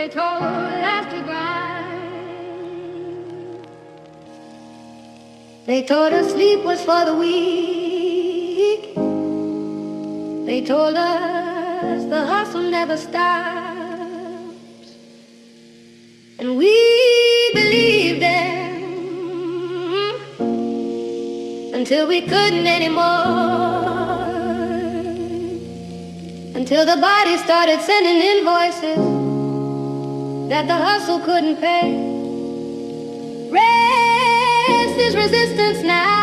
They told us to grind. They told us sleep was for the weak. They told us the hustle never stops. And we believed them until we couldn't anymore. Until the body started sending invoices that the hustle couldn't pay. Rest is resistance now.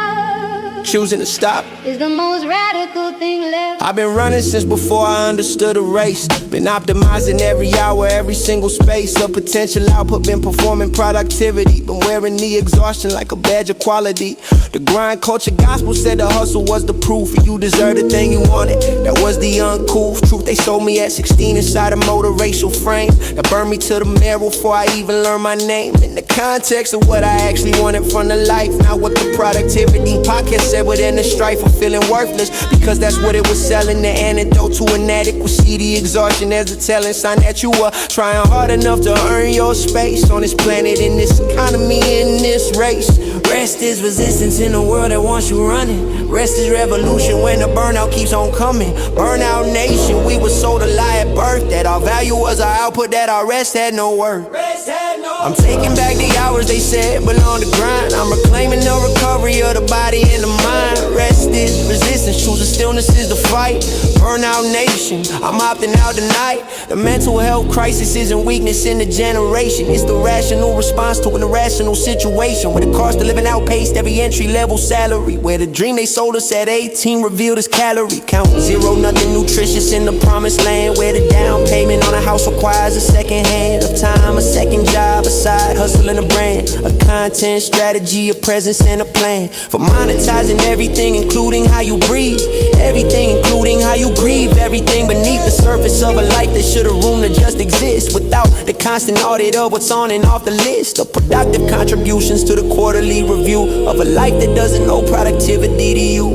Choosing to stop is the most radical thing left. I've been running since before I understood a race. Been optimizing every hour, every single space of potential output. Been performing productivity. Been wearing the exhaustion like a badge of quality. The grind culture gospel said the hustle was the proof. You deserve the thing you wanted. That was the uncouth truth. They sold me at 16 inside a motor-racial frame. That burned me to the marrow before I even learned my name. In the context of what I actually wanted from the life, not what the productivity podcast said within the strife of feeling worthless. Because that's what it was selling. The antidote to inadequacy. The exhaustion as a telling sign that you were trying hard enough to earn your space on this planet, in this economy, in this race. Rest is resistance in a world that wants you running. Rest is revolution when the burnout keeps on coming. Burnout nation, we were sold a lie at birth, that our value was our output, that our rest had no worth. I'm taking back the hours they said belong to grind. I'm reclaiming the recovery of the body and the mind. Rest is resistance, choosing stillness is the fight. Burnout nation, I'm opting out tonight. The mental health crisis isn't weakness in the generation. It's the rational response to an irrational situation, where the cost of living outpaced every entry-level salary. Where the dream they sold us at 18 revealed as calorie count. Zero, nothing nutritious in the promised land. Where the down payment on a house requires a second hand of time, a second job, a side hustle and a brand, a content strategy, a presence and a plan for monetizing everything, including how you breathe. Everything, including how you grieve. Everything beneath the surface of a life that should have room to just exist, without the constant audit of what's on and off the list of productive contributions to the quarterly review of a life that doesn't owe productivity to you.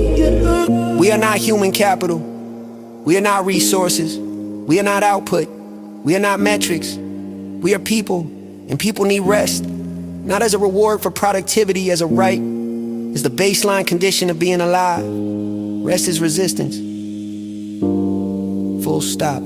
We are not human capital. We are not resources. We are not output. We are not metrics. We are people, and people need rest, not as a reward for productivity, as a right. It's the baseline condition of being alive. Rest is resistance. Full stop.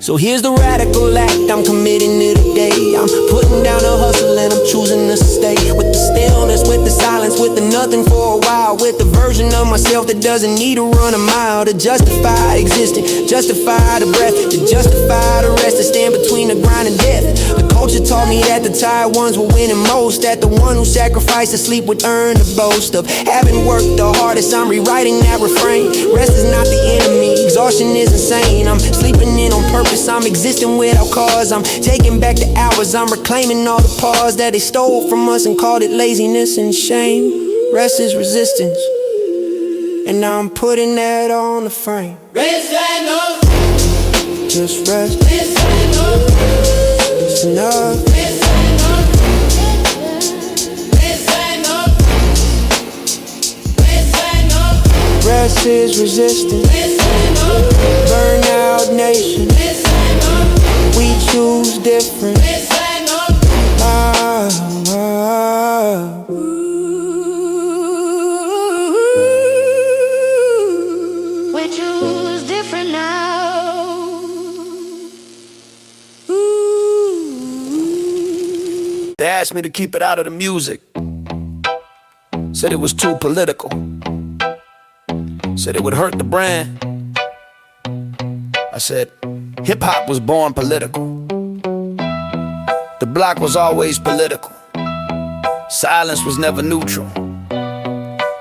So here's the radical act I'm committing to today. I'm putting down the hustle and I'm choosing to stay with the stillness, with the silence, with the nothing for a while, with the version of myself that doesn't need to run a mile to justify existing, justify the breath, to justify the rest, to stand between the grind and death. The culture taught me that the tired ones were winning most, that the one who sacrificed to sleep would earn the boast of having worked the hardest. I'm rewriting that refrain. Rest is not the enemy, exhaustion is insane. I'm sleeping in on purpose, I'm existing without cause. I'm taking back the hours, I'm reclaiming all the pause that they stole from us and called it laziness and shame. Rest is resistance, and now I'm putting that on the frame. Rest and up. Just rest. Rest and up. It's enough. Rest and up. Rest and up. Rest and up. Rest is resistance. Rest and up. Burnout nation. Rest and up. We choose different. Rest and up. We choose different now. They asked me to keep it out of the music. Said it was too political. Said it would hurt the brand. I said, hip-hop was born political. The block was always political. Silence was never neutral.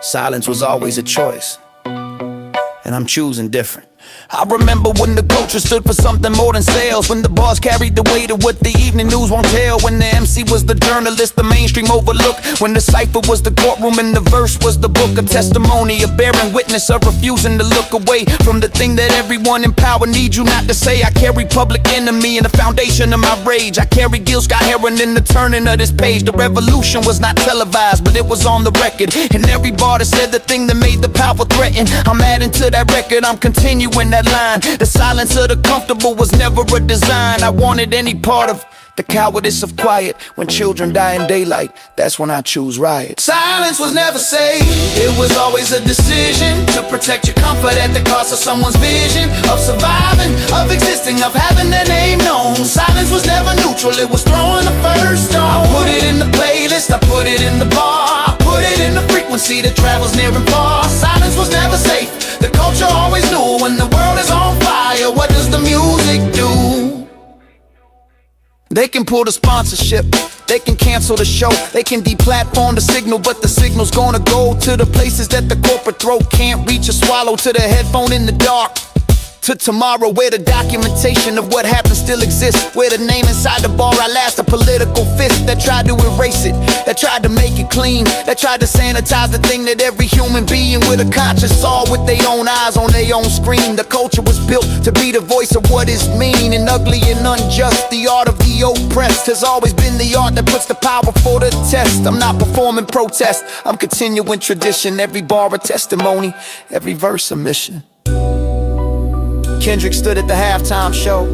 Silence was always a choice. And I'm choosing different. I remember when the culture stood for something more than sales, when the boss carried the weight of what the evening news won't tell, when the MC was the journalist the mainstream overlooked, when the cipher was the courtroom and the verse was the book, a testimony, a bearing witness of refusing to look away from the thing that everyone in power needs you not to say. I carry public enemy in the foundation of my rage. I carry guilt, got heroin in the turning of this page. The revolution was not televised, but it was on the record, and every bar that said the thing that made the power threaten, I'm adding to that record. I'm continuing you in that line. The silence of the comfortable was never a design. I wanted any part of the cowardice of quiet. When children die in daylight, that's when I choose riot. Silence was never safe. It was always a decision to protect your comfort at the cost of someone's vision. Of surviving, of existing, of having their name known. Silence was never neutral, it was throwing the first stone. I put it in the playlist, I put it in the bar, I put it in the frequency that travels near and far. Silence was never safe. The culture always knew when the world is on fire, what does the music do? They can pull the sponsorship, they can cancel the show, they can deplatform the signal, but the signal's gonna go to the places that the corporate throat can't reach or swallow. To the headphone in the dark, to tomorrow where the documentation of what happened still exists, where the name inside the bar outlast a political fist that tried to erase it, that tried to make it clean, that tried to sanitize the thing that every human being with a conscience saw with their own eyes on their own screen. The culture was built to be the voice of what is mean and ugly and unjust. The art of the oppressed has always been the art that puts the power for the test. I'm not performing protest, I'm continuing tradition. Every bar a testimony, every verse a mission. Kendrick stood at the halftime show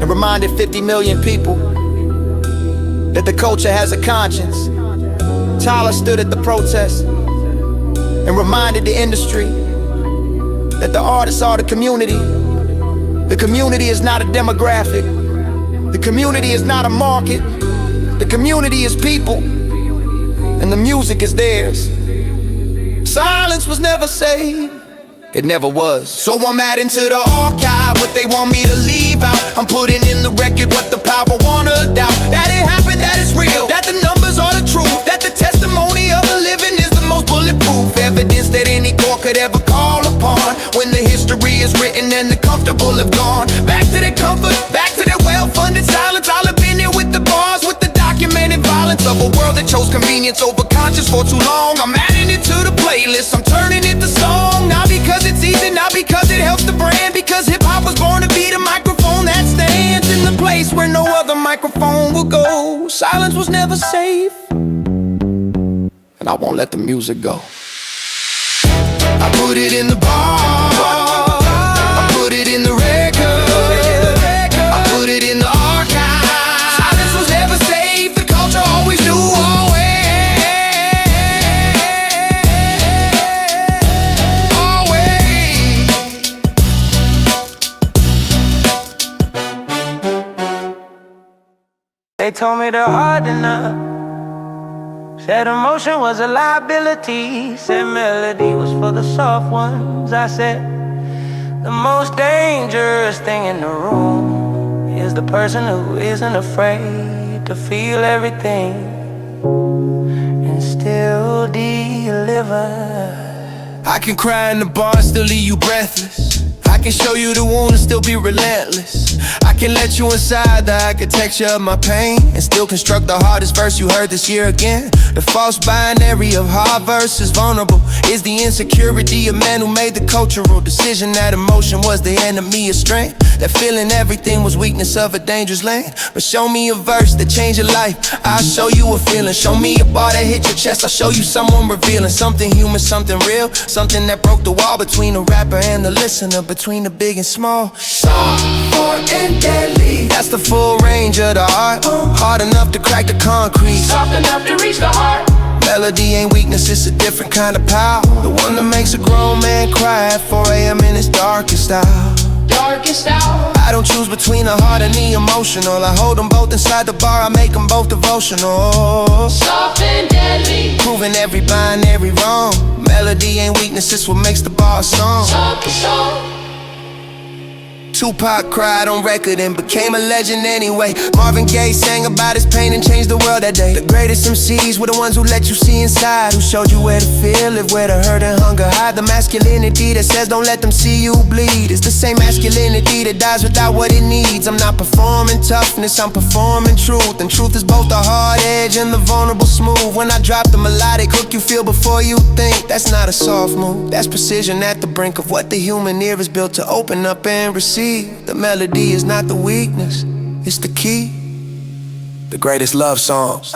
and reminded 50 million people that the culture has a conscience. Tyler stood at the protest and reminded the industry that the artists are the community. The community is not a demographic. The community is not a market. The community is people, and the music is theirs. Silence was never saved. It never was. So I'm adding to the archive what they want me to leave out. I'm putting in the record what the power wanna doubt. That it happened, that it's real, that the numbers are the truth, that the testimony of the living is the most bulletproof evidence that any court could ever call upon. When the history is written and the comfortable have gone back to their comfort, back to their well-funded silence. I'll have been here with the bars, with the documented violence of a world that chose convenience over conscience for too long. I'm adding it to the playlist, I'm turning it to song. Not because it's easy, not because it helps the brand, because hip-hop was born to be the microphone that stands in the place where no other microphone will go. Silence was never safe, and I won't let the music go. I put it in the bar, I put it in the record, I put it in the archive. Silence was never safe, the culture always knew always. They told me to harden up, said emotion was a liability, said melody was for the soft ones. I said the most dangerous thing in the room is the person who isn't afraid to feel everything and still deliver. I can cry in the bar and still leave you breathless. I can show you the wound and still be relentless. I can let you inside the architecture of my pain and still construct the hardest verse you heard this year again. The false binary of hard versus vulnerable is the insecurity of men who made the cultural decision that emotion was the enemy of strength, that feeling everything was weakness of a dangerous land. But show me a verse that changed your life, I'll show you a feeling. Show me a bar that hit your chest, I'll show you someone revealing something human, something real, something that broke the wall between the rapper and the listener, between the big and small. Soft, hard, and deadly, that's the full range of the art. Hard enough to crack the concrete, Soft enough to reach the heart. melody ain't weakness, it's a different kind of power. The one that makes a grown man cry at 4 a.m. in his darkest hour. Darkest hour. I don't choose between the heart and the emotional. I hold them both inside the bar, I make them both devotional. Soft and deadly. Proving every binary wrong. Melody ain't weakness, it's what makes the bar a song. Song to song. Tupac cried on record and became a legend anyway. Marvin Gaye sang about his pain and changed the world that day. The greatest MCs were the ones who let you see inside, who showed you where to feel, live where the hurt and hunger hide. The masculinity that says don't let them see you bleed is the same masculinity that dies without what it needs. I'm not performing toughness, I'm performing truth. And truth is both the hard edge and the vulnerable smooth. When I drop the melodic hook you feel before you think, that's not a soft move, that's precision at the brink of what the human ear is built to open up and receive. The melody is not the weakness, it's the key. The greatest love songs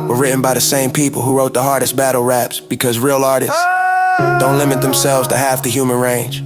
were written by the same people who wrote the hardest battle raps, because real artists don't limit themselves to half the human range.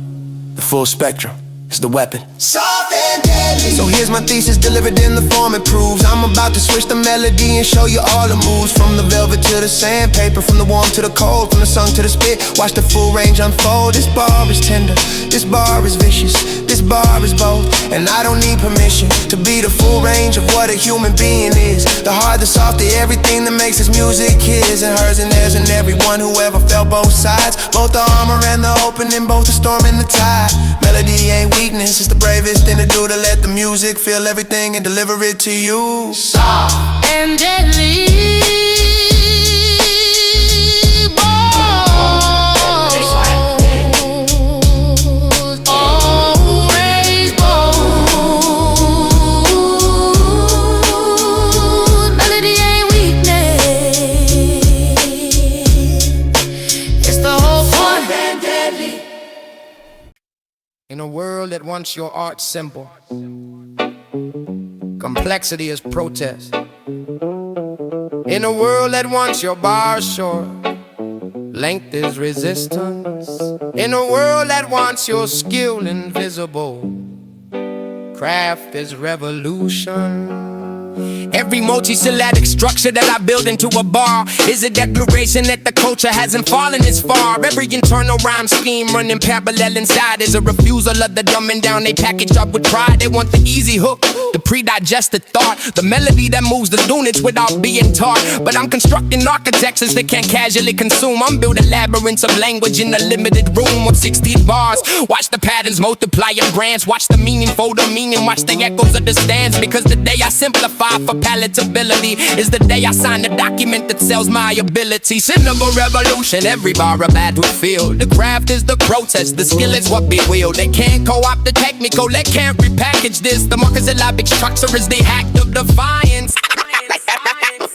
The full spectrum is the weapon. Soft and deadly. So here's my thesis delivered in the form it proves. I'm about to switch the melody and show you all the moves. From the velvet to the sandpaper, from the warm to the cold, from the song to the spit. Watch the full range unfold. This bar is tender, this bar is vicious, this bar is bold. And I don't need permission to be the full range of what a human being is. The hard, the soft, the everything that makes this music his and hers and theirs and everyone who ever felt both sides. Both the armor and the opening, both the storm and the tide. Melody ain't weakness, it's the bravest thing to do, to let the music feel everything and deliver it to you. Soft And deadly. Always bold. Melody ain't weakness. It's the whole point. And deadly. In a world that wants your art simple, complexity is protest. In a world that wants your bars short, length is resistance. In a world that wants your skill invisible, craft is revolution. Every multisyllabic structure that I build into a bar is a declaration that the culture hasn't fallen this far. Every internal rhyme scheme running parallel inside is a refusal of the dumbing down they package up with pride. They want the easy hook, the pre-digested thought, the melody that moves the units without being taught. But I'm constructing architectures that can't casually consume. I'm building labyrinths of language in a limited room with 16 bars. Watch the patterns multiply in grants. Watch the meaning fold the meaning. Watch the echoes of the stands. Because the day I simplify for palatability is the day I sign the document that sells my ability. Syllable revolution, every bar a battlefield. The craft is the protest, the skill is what we wield. They can't co-opt the technical, they can't repackage this. The monosyllabic structure is the act of defiance.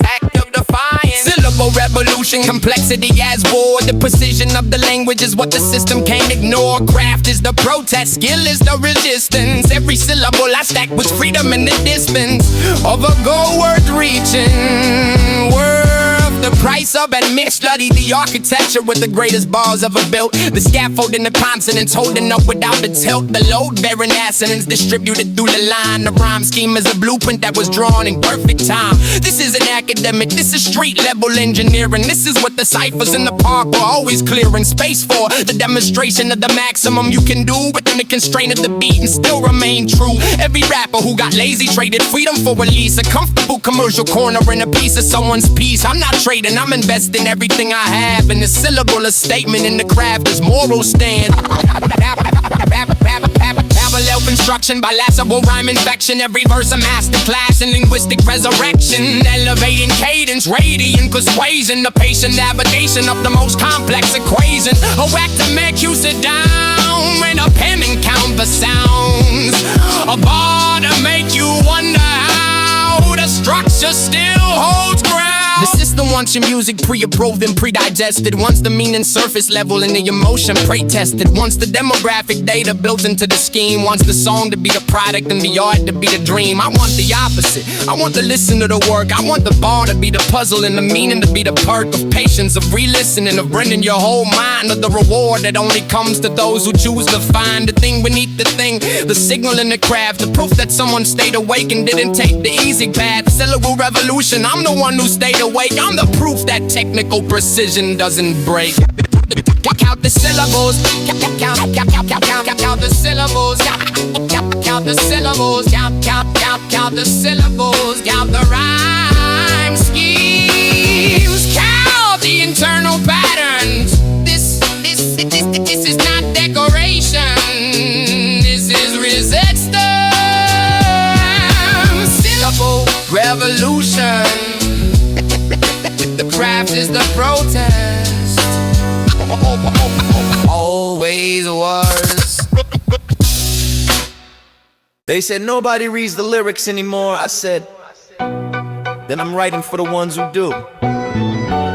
Act of defiance. Syllable revolution, complexity as war. The precision of the language is what the system can't ignore. Craft is the protest, skill is the resistance. Every syllable I stack with freedom in the distance of a goal worth reaching. Worth the price of admit. Study the architecture with the greatest bars ever built. The scaffolding, the consonants holding up without the tilt. The load-bearing assonants distributed through the line. The rhyme scheme is a blueprint that was drawn in perfect time. This is an academic, this is street-level engineering. This is what the ciphers in the park were always clearing space for. The demonstration of the maximum you can do within the constraint of the beat and still remain true. Every rapper who got lazy traded freedom for release. A comfortable commercial corner in a piece of someone's piece. I'm not trading, I'm investing everything I have in the syllable, a statement in the craft is moral stand. Parallel construction, bilateral rhyme infection. Every verse a masterclass in linguistic resurrection. Elevating cadence, radiant persuasion. The patient navigation of the most complex equation. A whack to make you sit down and a pen and count the sounds. A bar to make you wonder how the structure still holds ground. The system wants your music pre-approved and pre-digested. Wants the meaning surface level and the emotion pre-tested. Wants the demographic data built into the scheme. Wants the song to be the product and the art to be the dream. I want the opposite. I want to listen to the work. I want the bar to be the puzzle and the meaning to be the perk of patience, of re-listening, of bringing your whole mind, of the reward that only comes to those who choose to find the thing beneath the thing. The signal in the craft, the proof that someone stayed awake and didn't take the easy path. Syllable revolution, I'm the one who stayed awake. I'm the proof that technical precision doesn't break. Count the syllables, count the syllables, count the syllables, count the syllables, count the rhyme schemes, count the internal patterns. This is not decoration. This is resistance. Syllable revolution. The craft is the protest. Always was. They said nobody reads the lyrics anymore. I said, then I'm writing for the ones who do.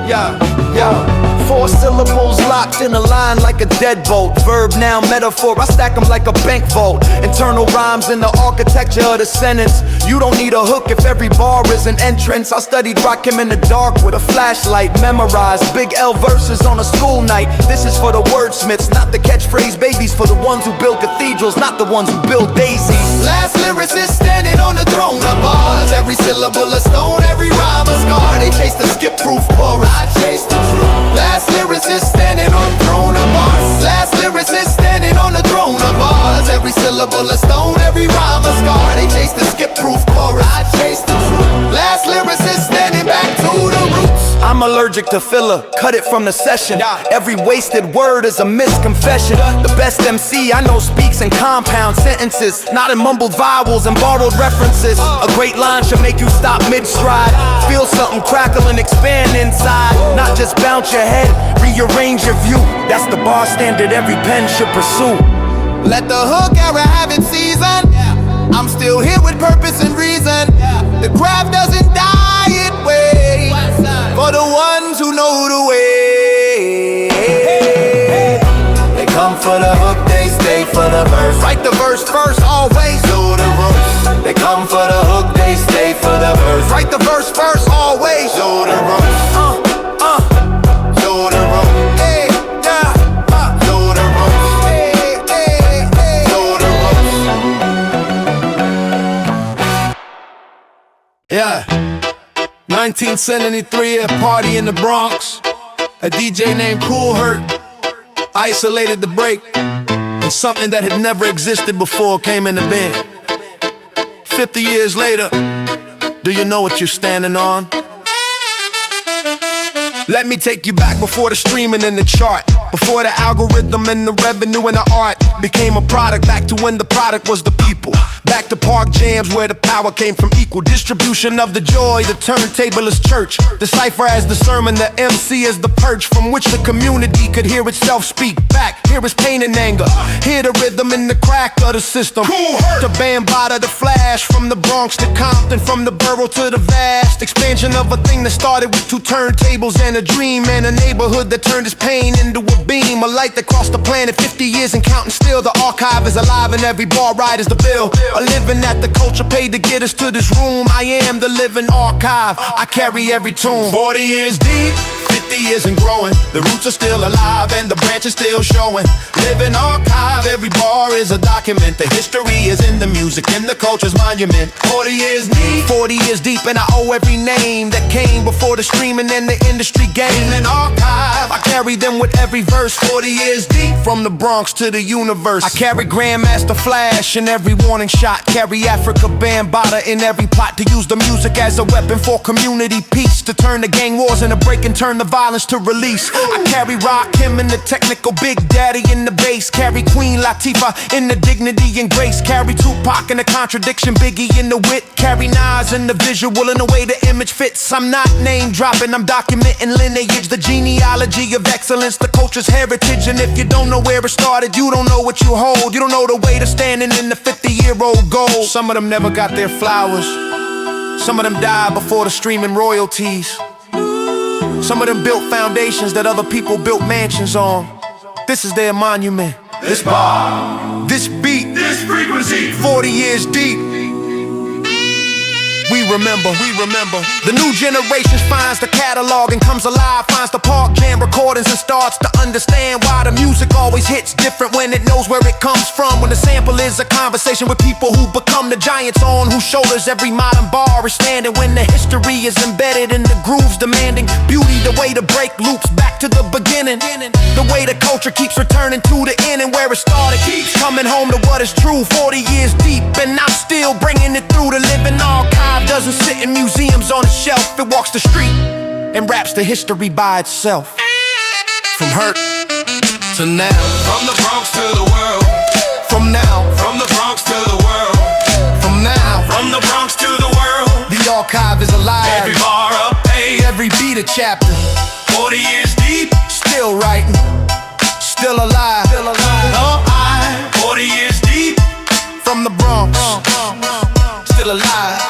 Yeah, yeah. 4 syllables locked in a line like a deadbolt. Verb, noun, metaphor, I stack them like a bank vault. Internal rhymes in the architecture of the sentence. You don't need a hook if every bar is an entrance. I studied Rakim in the dark with a flashlight. Memorized Big L verses on a school night. This is for the wordsmiths, not the catchphrase babies. For the ones who build cathedrals, not the ones who build daisies. Last lyricist standing on the throne of bars. Every syllable a stone, every rhyme a scar. They chase the skip-proof chorus, I chase the truth. Last lyricist standing on the throne of bars. Last lyricist standing on the throne of bars. Every syllable a stone, every rhyme a scar. They chase the skip-proof chorus, I chase the truth. Last lyricist standing back to the roots. I'm allergic to filler, cut it from the session. Every wasted word is a misconfession. The best MC I know speaks in compound sentences, not in mumbled vowels and borrowed references. A great line should make you stop mid-stride. Feel something crackle and expand inside. Not just bounce your head, rearrange your view. That's the bar standard every pen should pursue. Let the hook era have its season. I'm still here with purpose and reason. The craft doesn't die, it waits for the ones who know the way. They come for the hook, they stay for the verse. Write the verse first, always. Do the ropes. They come for the hook, they stay for the verse. Write the verse first, always. Do the ropes. Do the ropes. Hey, yeah, Do the ropes. hey, hey, hey. Do the ropes. Yeah, 1973 at a party in the Bronx. A DJ named Cool Herc isolated the break, and something that had never existed before came in the band. 50 years later, do you know what you're standing on? Let me take you back before the streaming and the chart, before the algorithm and the revenue and the art became a product. Back to when the product was the people. Back to park jams where the power came from equal distribution of the joy. The turntable is church, the cipher as the sermon, the MC as the perch from which the community could hear itself speak back. Hear its pain and anger, hear the rhythm and the crack of the system. The Bambaataa, the flash, from the Bronx to Compton, from the borough to the vast expansion of a thing that started with 2 turntables and a dream, and a neighborhood that turned its pain into a beam, a light that crossed the planet 50 years and counting still. The archive is alive and every bar ride is the bill. A living that the culture paid to get us to this room. I am the living archive, I carry every tune. 40 years deep, 50 years and growing. The roots are still alive and the branches still showing. Living archive, every bar is a document. The history is in the music, in the culture's monument. 40 years deep, 40 years deep, and I owe every name that came before the streaming and the industry game. An archive, I carry them with every verse. 40 years deep, from the Bronx to the universe. I carry Grandmaster Flash in every warning shot. Carry Africa Bambaataa in every plot, to use the music as a weapon for community peace, to turn the gang wars into break and turn the violence to release. I carry Rakim in the technical, Big Daddy in the bass. Carry Queen Latifah in the dignity and grace. Carry Tupac in the contradiction, Biggie in the wit. Carry Nas in the visual and the way the image fits. I'm not name dropping, I'm documenting lineage, the genealogy of excellence, the culture's heritage. And if you don't know where it started, you don't know what you hold. You don't know the way to standing in the 50-year-old gold. Some of them never got their flowers. Some of them died before the streaming royalties. Some of them built foundations that other people built mansions on. This is their monument. This bar, This beat, this frequency. 40 years deep. We remember. The new generation finds the catalog and comes alive, finds the park jam recordings and starts to understand why the music always hits different when it knows where it comes from. When the sample is a conversation with people who become the giants on whose shoulders every modern bar is standing. When the history is embedded in the grooves demanding beauty, the way to break loops back to the beginning. The way the culture keeps returning to the end and where it started keeps coming home to what is true. 40 years deep and I'm still bringing it through. The living archive doesn't sit in museums on a shelf, it walks the street and raps the history by itself. From hurt to now, From the Bronx to the world. from now, From the Bronx to the world. from now, From the Bronx to the world. the archive is alive. Every bar a page. Every beat a chapter. 40 years deep. Still writing, still alive. 40 years deep. From the Bronx, still alive.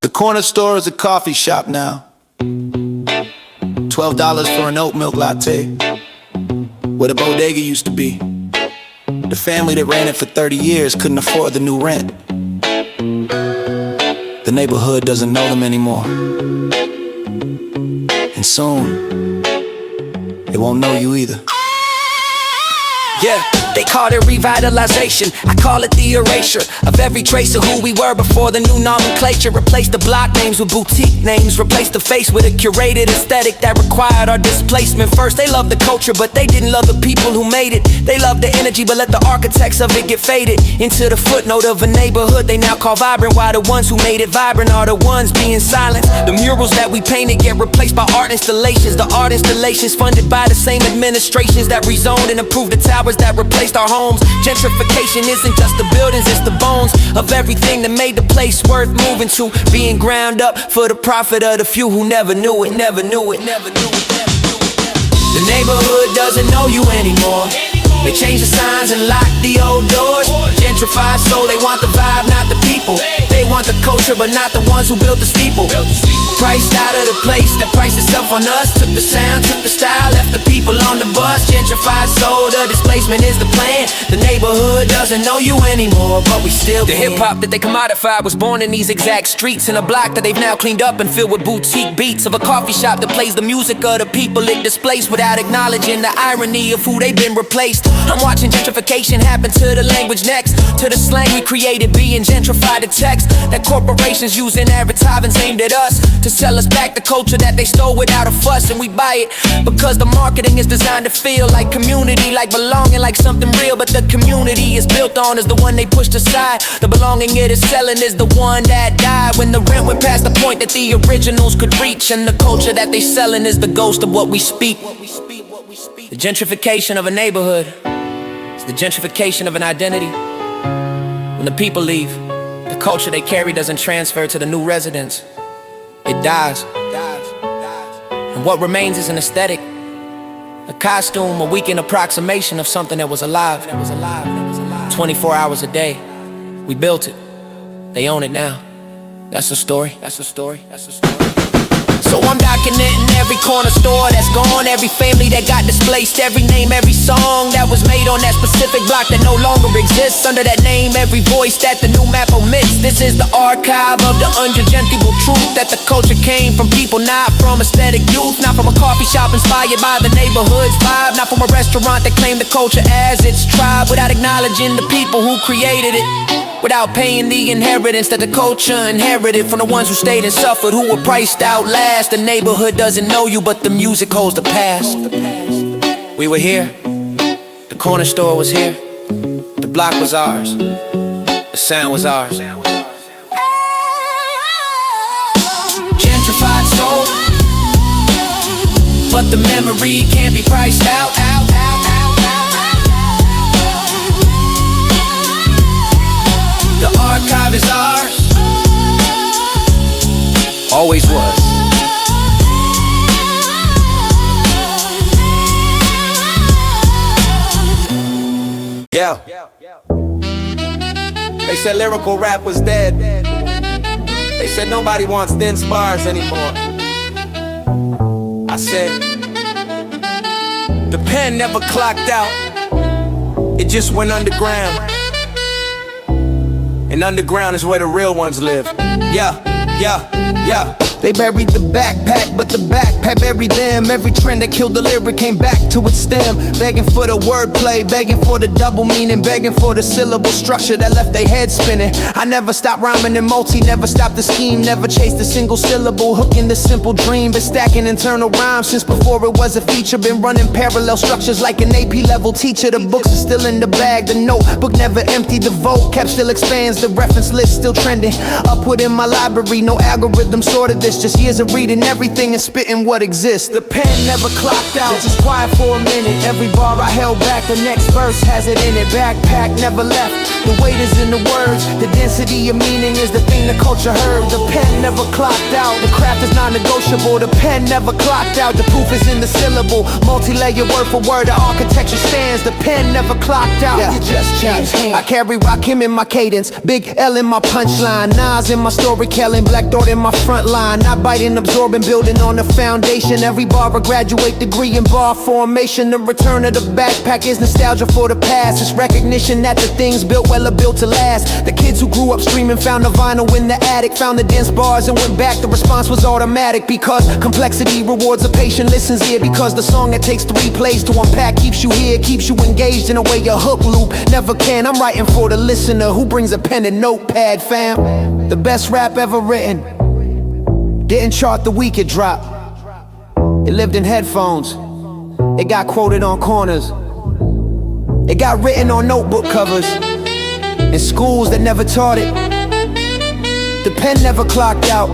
The corner store is a coffee shop now. $12 for an oat milk latte. Where the bodega used to be. The family that ran it for 30 years couldn't afford the new rent. The neighborhood doesn't know them anymore. And soon, it won't know you either. Yeah, they call it revitalization. I call it the erasure of every trace of who we were before the new nomenclature. Replace the block names with boutique names. Replace the face with a curated aesthetic that required our displacement. First, they loved the culture, but they didn't love the people who made it. They loved the energy, but let the architects of it get faded into the footnote of a neighborhood they now call vibrant. While the ones who made it vibrant are the ones being silenced. The murals that we painted get replaced by art installations. The art installations funded by the same administrations that rezoned and approved the towers that replaced our homes. Gentrification isn't just the buildings, it's the bones of everything that made the place worth moving to. Being ground up for the profit of the few who never knew it, never knew it, never knew it, never knew it. The neighborhood doesn't know you anymore. They changed the signs and locked the old doors. Gentrified, so they want the vibe, not the people. They want the culture, but not the ones who built the steeple. Priced out of the place that priced itself on us. Took the sound, took the style, left the people on the bus. Gentrified, so the displacement is the plan. The neighborhood doesn't know you anymore, but we still can. The hip-hop that they commodified was born in these exact streets. In a block that they've now cleaned up and filled with boutique beats. Of a coffee shop that plays the music of the people it displaced, without acknowledging the irony of who they've been replaced. I'm watching gentrification happen to the language next, to the slang we created being gentrified to text that corporations using advertisements aimed at us to sell us back the culture that they stole without a fuss. And we buy it because the marketing is designed to feel like community, like belonging, like something real. But the community is built on is the one they pushed aside. The belonging it is selling is the one that died when the rent went past the point that the originals could reach. And the culture that they selling is the ghost of what we speak. The gentrification of a neighborhood, it's the gentrification of an identity. When the people leave, the culture they carry doesn't transfer to the new residents. It dies. And what remains is an aesthetic, a costume, a weekend approximation of something that was alive. 24 hours a day. We built it. They own it now. That's the story. That's the story. That's the story. So I'm documenting every corner store that's gone, every family that got displaced, every name, every song that was made on that specific block that no longer exists. Under that name, every voice that the new map omits. This is the archive of the undeniable truth that the culture came from people, not from aesthetic youth, not from a coffee shop inspired by the neighborhood's vibe, not from a restaurant that claimed the culture as its tribe, without acknowledging the people who created it, without paying the inheritance that the culture inherited from the ones who stayed and suffered, who were priced out last. The neighborhood doesn't know you, but the music holds the past. We were here, the corner store was here, the block was ours, the sound was ours. Gentrified soul, but the memory can't be priced out. The archive is ours, always was. Yeah. They said lyrical rap was dead. They said nobody wants thin spars anymore. I said, the pen never clocked out. It just went underground. And underground is where the real ones live. Yeah, yeah, yeah. They buried the backpack, but the backpack buried them. Every trend that killed the lyric came back to its stem. Begging for the wordplay, begging for the double meaning, begging for the syllable structure that left their head spinning. I never stopped rhyming in multi, never stopped the scheme, never chased a single syllable, hooking the simple dream. Been stacking internal rhymes since before it was a feature. Been running parallel structures like an AP level teacher. The books are still in the bag, the notebook never empty. The vocab still expands, the reference list still trending. Upward in my library, no algorithm sorted this. Just years of reading everything and spitting what exists. The pen never clocked out, just quiet for a minute. Every bar I held back, the next verse has it in it. Backpack never left, the weight is in the words. The density of meaning is the thing the culture heard. The pen never clocked out, the craft is non-negotiable. The pen never clocked out, the proof is in the syllable. Multi-layer word for word, the architecture stands. The pen never clocked out, it just changed hands. I carry Rakim in my cadence, Big L in my punchline, Nas in my storytelling, Black Thought in my front line. not biting, absorbing, building on the foundation. Every bar a graduate degree in bar formation. The return of the backpack is nostalgia for the past. It's recognition that the things built well are built to last. The kids who grew up streaming found the vinyl in the attic, found the dance bars and went back. The response was automatic because complexity rewards a patient listens here. Because the song that takes 3 plays to unpack keeps you here, keeps you engaged in a way your hook loop never can. I'm writing for the listener who brings a pen and notepad, fam. The best rap ever written didn't chart the week it dropped. It lived in headphones. It got quoted on corners. It got written on notebook covers. In schools that never taught it. The pen never clocked out.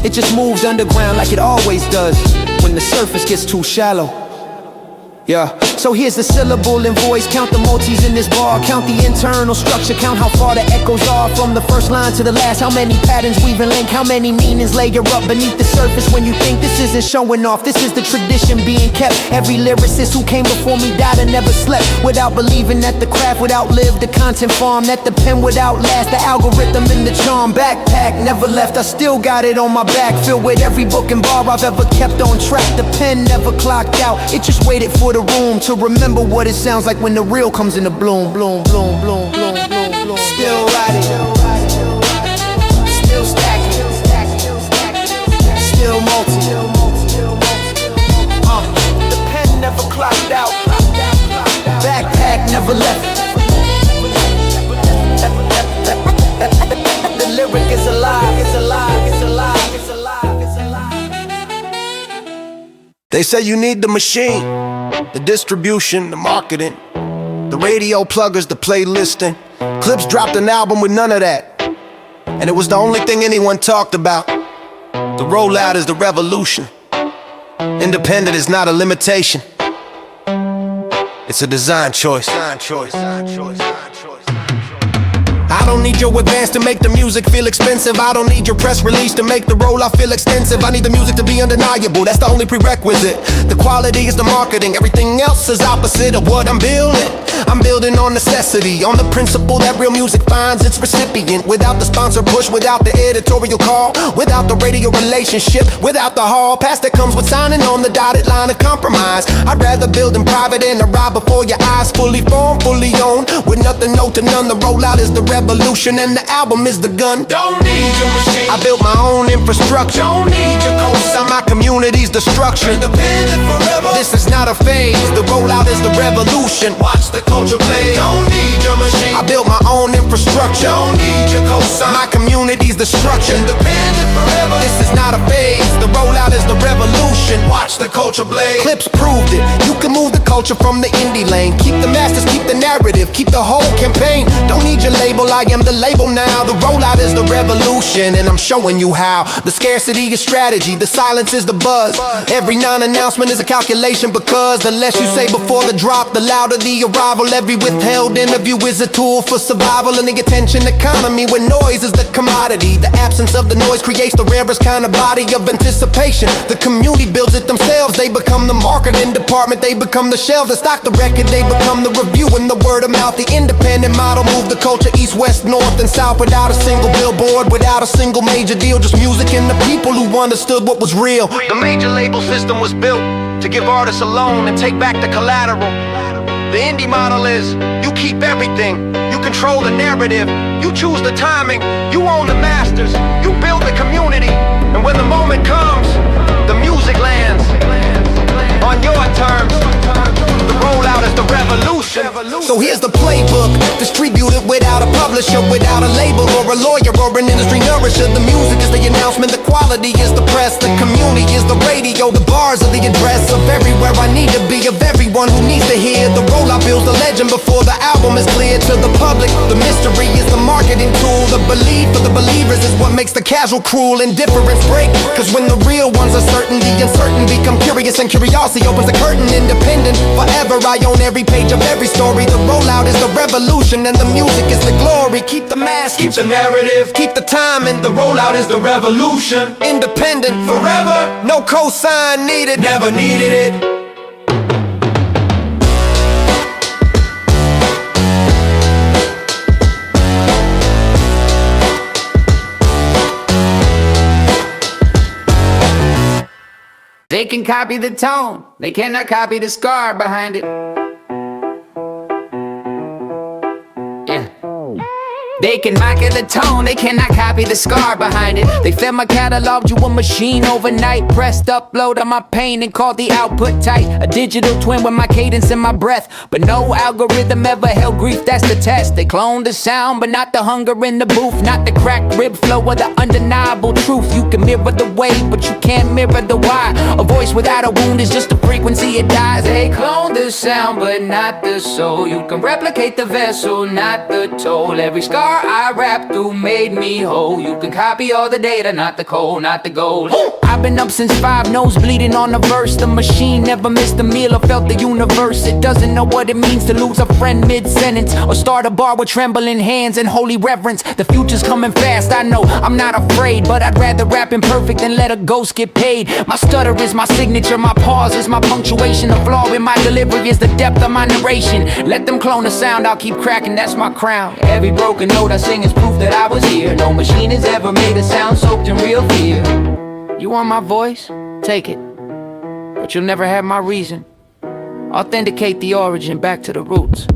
It just moved underground like it always does when the surface gets too shallow. Yeah, so here's the syllable and voice. Count the multis in this bar. Count the internal structure. Count how far the echoes are from the first line to the last. How many patterns weave and link. How many meanings layer up beneath the surface. When you think this isn't showing off, this is the tradition being kept. Every lyricist who came before me died and never slept without believing that the craft would outlive the content farm, that the pen would outlast the algorithm and the charm. Backpack never left, I still got it on my back, filled with every book and bar I've ever kept on track. The pen never clocked out, it just waited for the room to remember what it sounds like when the real comes into bloom. Bloom, bloom, bloom, bloom, bloom, bloom. Still writing, still stacking, still multi. The pen never clocked out, backpack never left. The lyric is alive, it's alive, it's alive, it's alive, it's alive. They say you need the machine, the distribution, the marketing, the radio pluggers, the playlisting. Clips dropped an album with none of that, and it was the only thing anyone talked about. The rollout is the revolution. Independent is not a limitation. It's a design choice. I don't need your advance to make the music feel expensive. I don't need your press release to make the rollout feel extensive. I need the music to be undeniable, that's the only prerequisite. The quality is the marketing, everything else is opposite of what I'm building. I'm building on necessity, on the principle that real music finds its recipient. Without the sponsor push, without the editorial call, without the radio relationship, without the hall pass that comes with signing on the dotted line of compromise. I'd rather build in private and arrive before your eyes, fully formed, fully owned, with nothing, no to none. The rollout is the revolution and the album is the gun. Don't need your machine, I built my own infrastructure. Don't need your cosign, my community's the structure. Independent forever, this is not a phase. The rollout is the revolution. Watch the culture play. Don't need your machine, I built my own infrastructure. Don't need your cosign, my community's the structure. Independent forever, this is not a phase. The rollout is the revolution. Watch the culture blaze. Clips proved it, you can move the culture from the indie lane. Keep the masters, keep the narrative, keep the whole campaign. Don't need your label, I am the label now. The rollout is the revolution, and I'm showing you how. The scarcity is strategy, the silence is the buzz. Every non-announcement is a calculation, because the less you say before the drop, the louder the arrival. Every withheld interview is a tool for survival in the attention economy, where noise is the commodity. The absence of the noise creates the rarest kind of body of anticipation. The community builds it themselves, they become the marketing department, they become the shelves that stock the record, they become the review and the word of mouth. The independent model moved the culture east, west, north, and south, without a single billboard, without a single major deal, just music and the people who understood what was real. The major label system was built to give artists a loan and take back the collateral. The indie model is, you keep everything, you control the narrative, you choose the timing, you own the masters, you build the community, and when the moment comes, the music lands on your terms. The rollout is the revolution. So here's the playbook, distributed without a publisher, without a label or a lawyer or an industry nourisher. The music is the announcement, the quality is the press, the community is the radio, the bars are the address of everywhere I need to be, of everyone who needs to hear. The rollout builds the legend before the album is clear to the public. The mystery is the marketing tool, the belief of the believers is what makes the casual cruel. Indifference break, cause when the real ones are certain, the uncertain become curious, and curiosity opens the curtain. Independent forever, I own every page of every story. The rollout is the revolution and the music is the glory. Keep the mask, keep the narrative, keep the timing. The rollout is the revolution. Independent forever, no cosign needed, never needed it. They can copy the tone, they cannot copy the scar behind it. Yeah. They can market the tone, they cannot copy the scar behind it. They fed my catalog to a machine overnight. Pressed upload on my pain and called the output tight. A digital twin with my cadence and my breath. But no algorithm ever held grief, that's the test. They cloned the sound, but not the hunger in the booth. Not the cracked rib flow or the undeniable truth. You can mirror the way, but you can't mirror the why. A voice without a wound is just a frequency, it dies. They cloned the sound, but not the soul. You can replicate the vessel, not the toll. Every scar I rapped through made me whole. You can copy all the data, not the coal, not the gold. I've been up since 5, nose bleeding on the verse. The machine never missed a meal or felt the universe. It doesn't know what it means to lose a friend mid-sentence, or start a bar with trembling hands and holy reverence. The future's coming fast, I know, I'm not afraid, but I'd rather rap imperfect than let a ghost get paid. My stutter is my signature, my pause is my punctuation. The flaw in my delivery is the depth of my narration. Let them clone the sound, I'll keep cracking, that's my crown. Every broken note I sing is proof that I was here. No machine has ever made a sound soaked in real fear. You want my voice? Take it. But you'll never have my reason. Authenticate the origin back to the roots.